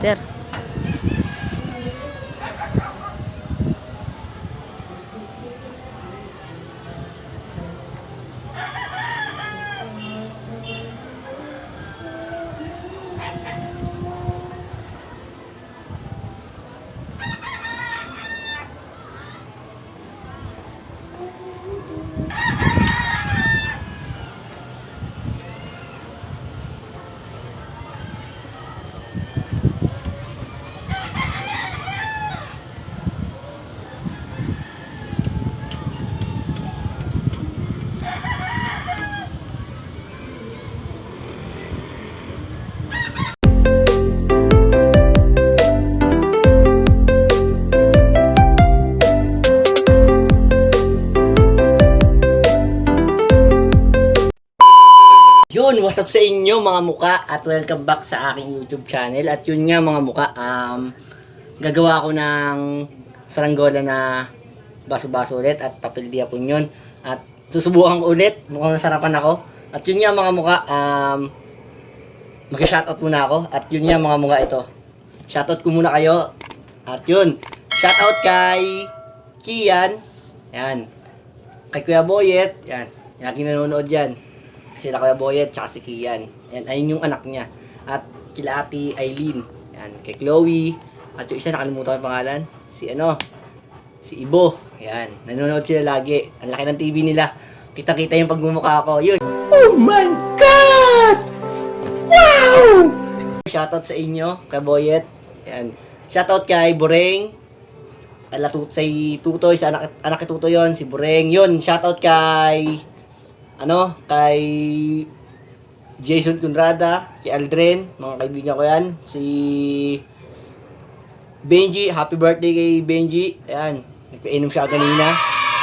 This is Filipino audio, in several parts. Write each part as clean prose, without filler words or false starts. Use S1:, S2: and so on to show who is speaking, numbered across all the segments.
S1: Master.
S2: Yun, what's up sa inyo mga muka at welcome back sa aking YouTube channel. At yun nga mga muka, gagawa ako ng saranggola na baso-baso ulit at papel diapon yun. At susubukan ko ulit, mukhang nasarapan ako. At yun nga mga muka, mag-shoutout muna ako. At yun nga mga muka ito, shoutout ko muna kayo. At yun, shoutout kay Kian, yan, kay Kuya Boyet, yan, lagi nanonood yan. Sila Kuya Boyet, tsaka si Kian. Yan, ayun yung anak niya. At kila Ate Aileen. Yan, kay Chloe. At yung isa, nakalimutan ko ang pangalan. Si Ibo. Yan, nanonood sila lagi. Ang laki ng TV nila. Kita-kita yung pagmumukha ko. Yun. Oh my God! Wow! Shoutout sa inyo, Kuya Boyet. Yan. Shoutout kay Boreng. Say Tutoy, sa anak kay Tutoy yun, si Boreng. Yun, shoutout kay kay Jason Conrada, kay Aldrin, mga kaibigan ko yan. Si Benji, happy birthday kay Benji. Ayan, nagpainom siya kanina.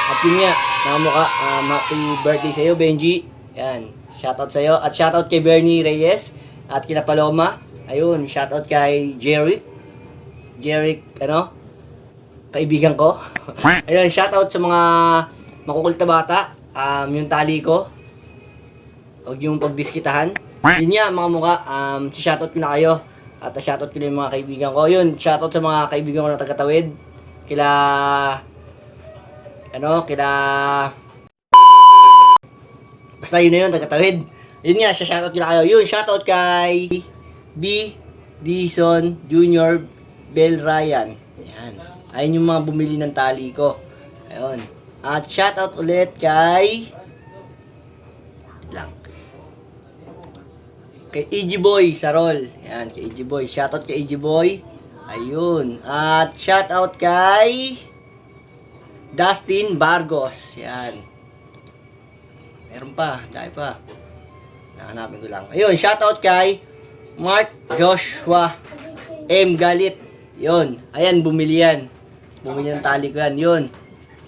S2: At yun nga, nakamukha, happy birthday sa'yo, Benji. Ayan, shoutout sa'yo. At shoutout kay Bernie Reyes, at kina Paloma. Ayun, shoutout kay Jerry, kaibigan ko. Ayun, shoutout sa mga makukulta bata. Yung tali ko, huwag yung pagdiskitahan. Yun nga mga mukha, shoutout ko na kayo. At shoutout ko na yung mga kaibigan ko. Yun, shoutout sa mga kaibigan ko na taga-Tawid. Basta yun na yun, taga-Tawid. Yun nga, shoutout ko na kayo. Yun, shoutout kay B. Dison Jr. Bell Ryan. Yan. Ayun yung mga bumili ng tali ko. Ayun. At shoutout ulit kay EG Boy Sarol. Yan, kay EG Boy. Shoutout kay EG Boy. Ayun. At shoutout kay Dustin Bargos. Yan. Meron pa, dahil pa. Nahanapin ko lang. Ayun, shoutout kay Mark Joshua M. Galit. Yun. Ayan, bumili yan. Bumili ng tali ko yan. Yun.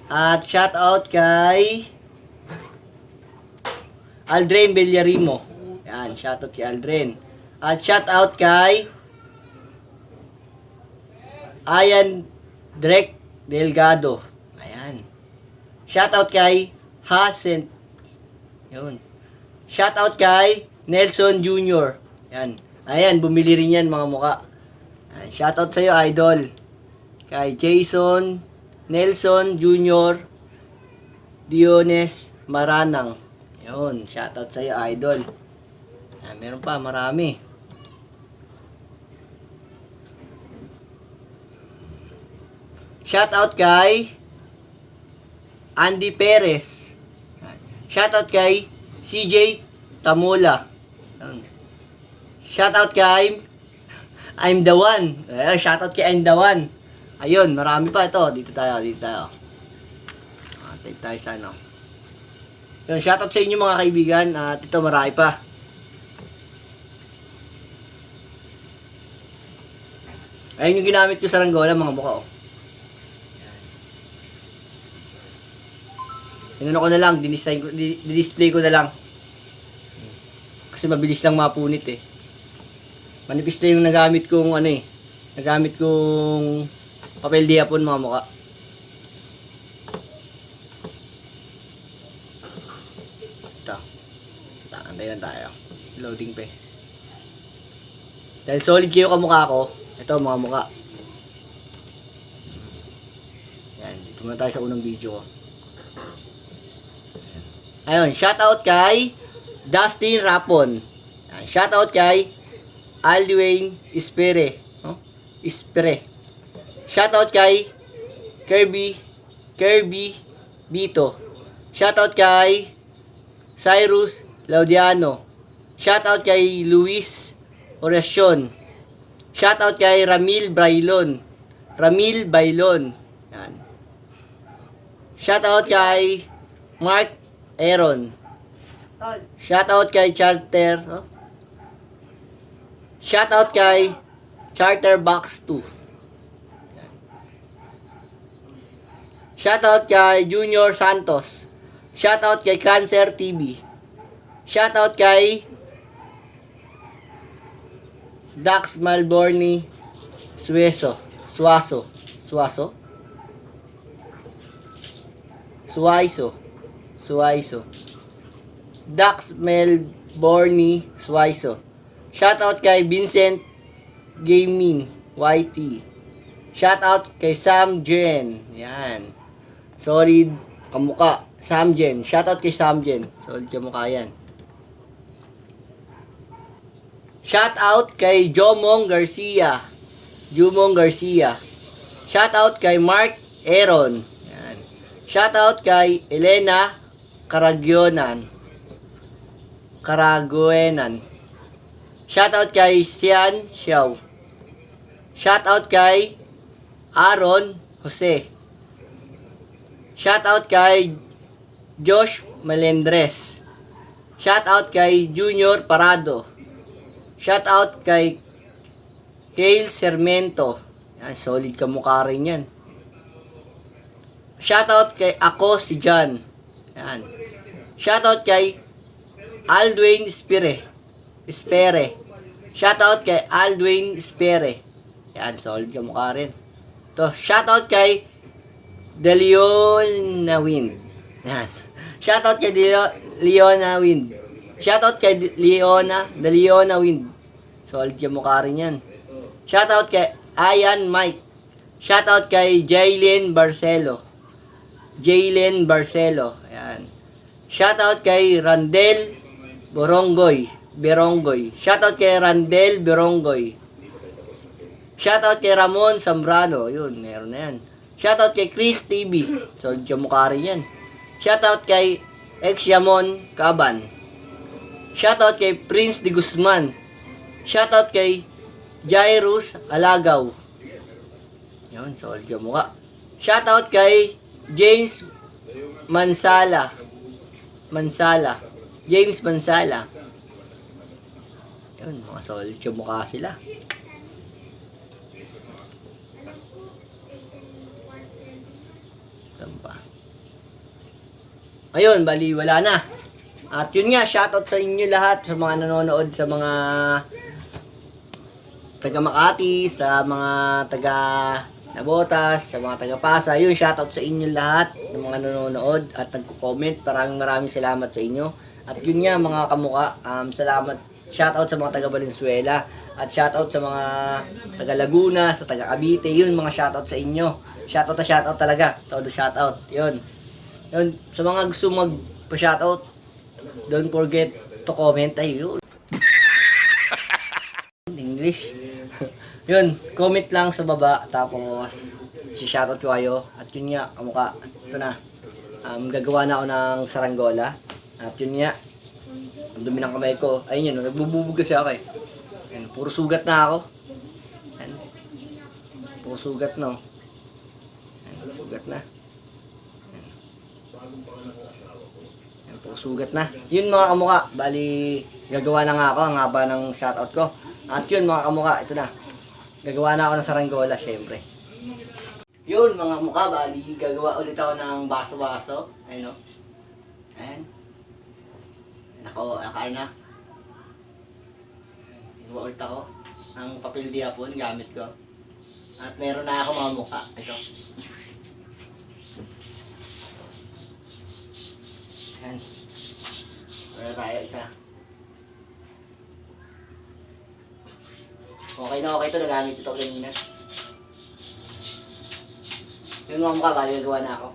S2: At shoutout kay Aldrin Bellarimo. Yan, shoutout kay Aldrin. At shoutout kay Ayan Drek Delgado. Ayan. Shoutout kay Hacent. Yun. Shoutout kay Nelson Jr. Yan. Ayan, bumili rin yan mga muka. Ayan, shoutout sa'yo, idol. Kay Jason Nelson Jr. Diones Maranang. Yun, shoutout sa'yo, idol. Meron pa, marami. Shoutout kay Andy Perez. Shoutout kay CJ Tamola. Shoutout kay I'm the One. Shoutout kay I'm the One. Ayun, marami pa ito. Dito tayo. Type tayo sa Yun, shoutout sa inyo mga kaibigan. At ito, marami pa. Ayun yung ginamit ko sa ranggola, mga mukha, Inano ko na lang, display ko na lang. Kasi mabilis lang mapunit Manipis na yung nagamit kong nagamit kong papel diapon mga mukha. Ito. Antay lang tayo. Loading pa Dahil solid kayo kamukha ko, Ito mga mukha. Yan, dito muna tayo sa unang video ko. Ayun, shoutout kay Dustin Rapon. Yan, shoutout kay Aldwin Espere. No? Espere. Shoutout kay Kirby Bito. Shoutout kay Cyrus Laudiano. Shoutout kay Luis Oracion. Shoutout kay Ramil Bailon. Yan. Shoutout kay Mark Aaron. Shoutout kay Charter. Oh? Shoutout kay Charterbox 2. Shoutout kay Junior Santos. Shoutout kay Cancer TV. Shoutout kay Dax Malborni Suaiso. Dax Melborni Suaiso. Shoutout kay Vincent Gaming YT. Shoutout kay Sam Jen. Yan. Solid kamuka. Sam Jen. Shoutout kay Sam Jen. Solid kamuka yan. Shoutout kay Jomong Garcia. Shoutout kay Mark Aaron. Yan. Shoutout kay Elena Caraguenan. Shoutout kay Sian Xiao. Shoutout kay Aaron Jose. Shoutout kay Josh Melendres. Shoutout kay Junior Parado. Shoutout kay Kale Sermento. Yan, solid kamukha rin yan. Shoutout kay Ako si John. Yan. Shoutout kay Aldwin Espere. Shoutout kay Aldwin Espere. Yan, solid kamukha rin. To, shoutout kay Deleona Wind. Yan. Shoutout kay Leona Wind. Shoutout kay Deleona Wind. Solid yung mukha rin yan. Shoutout kay Ayan Mike. Shoutout kay Jaylen Barcelo. Ayan. Shoutout kay Randel Berongoy. Shoutout kay Randel Berongoy. Shoutout kay Ramon Zambrano. Yun, meron na yan. Shoutout kay Chris TV. Solid yung mukha rin yan. Shoutout kay Exyamon Caban. Shoutout kay Prince de Guzman. Shoutout kay Jairus Alagaw. Yun, solid yung mukha. Shoutout kay James Mansala. Yun, mga solid yung mukha sila. Ayun, bali wala na. At yun nga, shoutout sa inyo lahat, sa mga nanonood, sa mga taga Makati, sa mga taga Nabotas, sa mga taga Pasa. Yun, shoutout sa inyo lahat ng mga nanonood at nagko-comment. Maraming salamat sa inyo. At yun nga mga kamuka, salamat. Shoutout sa mga taga Valenzuela at shoutout sa mga taga Laguna, sa taga Cavite. Yun, mga shoutout sa inyo. Shoutout talaga. Todo shoutout. Yun, sa mga gusto magpa-shoutout, don't forget to comment. Ayun. English. Yun, comment lang sa baba, tapos si-shoutout ko kayo. At yun nga, kamukha, ito na. Gagawa na ako ng saranggola. At yun nga, ang dumi ng kamay ko. Ayun yun, nagbububog kasi ako eh. Ayun, puro sugat na ako. Ayun, puro sugat no. Ayun, sugat na. Ayun, puro sugat na. Yun mga kamukha, bali gagawa na nga ako, ang haba ng shoutout ko. At yun mga kamukha, ito na. Gagawa na ako ng saranggola, syempre. Yun mga mukha, bali gagawa ulit ako ng baso-baso. Ayun o. Ayan. Naka na. Gagawa ulit ako ng papel diapon, gamit ko. At meron na ako mga mukha. Ito. Ayan. Meron tayo isa. Okay na okay ito. Nagamit ito kanina. Yung mga mukha, bali nagawa na ako.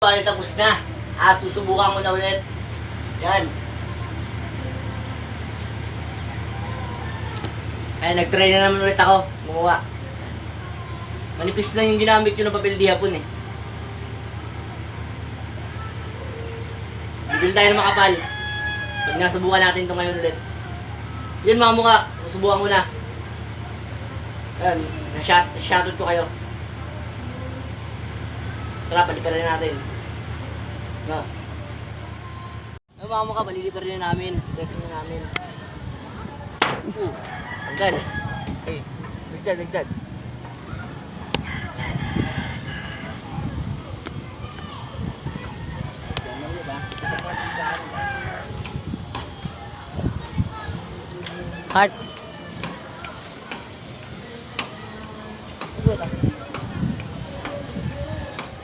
S2: Bali, tapos na. At susubukan ko na ulit. Yan. Ay, nag-try na naman ulit ako. Gumawa. Manipis lang yung ginamit ko ng papel di hapon eh. Bibili tayo ng makapal. Pag nasubukan natin ito ngayon ulit. Yun mga mukha. Susubukan ko na. Yan. Na-shoutout ko kayo. Tara, paliparin natin. No. Ay mga mukha, paliliparin na namin. Testing na namin. Agad. Okay. Bigdad. Heart.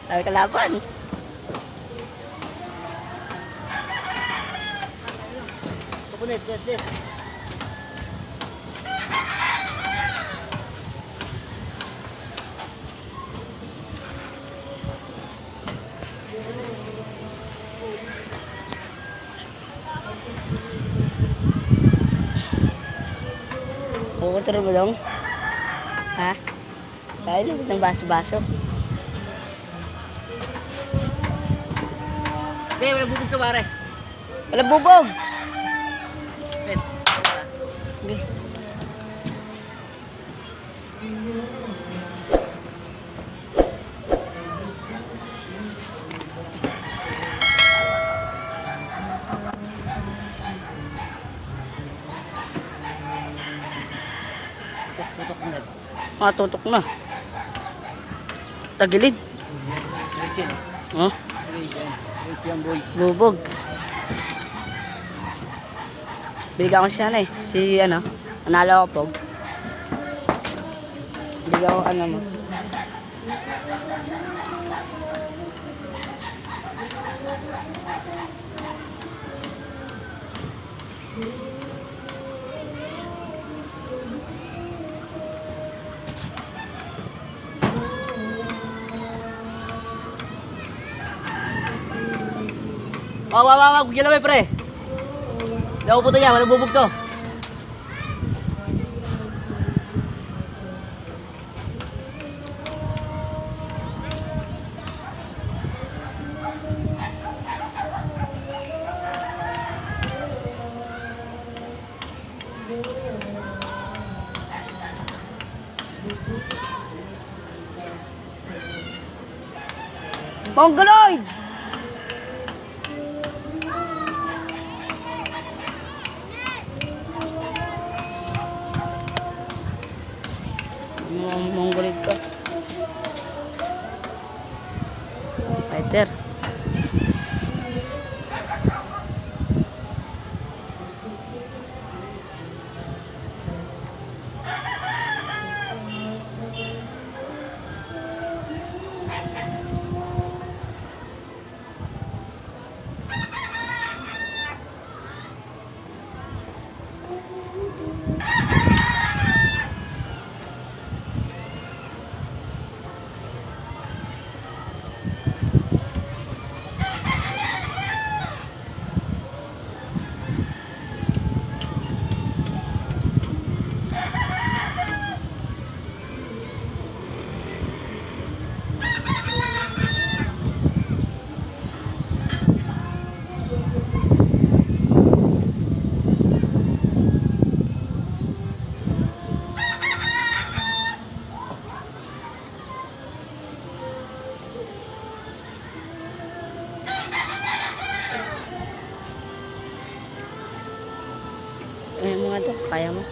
S2: Ay, kalaban. Kapunit, yes. Pupunta mo dong? Ha? Kaya lang ng baso-baso. Be, wala bubog ka pare. Wala bubog! Ben. Okay. Tutok na. Tagilid. Oh. Bubog. Bigyan ko siya si nanalo ako pog. Bigyan ko mo. Wag gilawin pre. Daw po to yan, walang bubog to. Mongoloid! Mongoloid ka. Fighter. Mga to, kaya mo?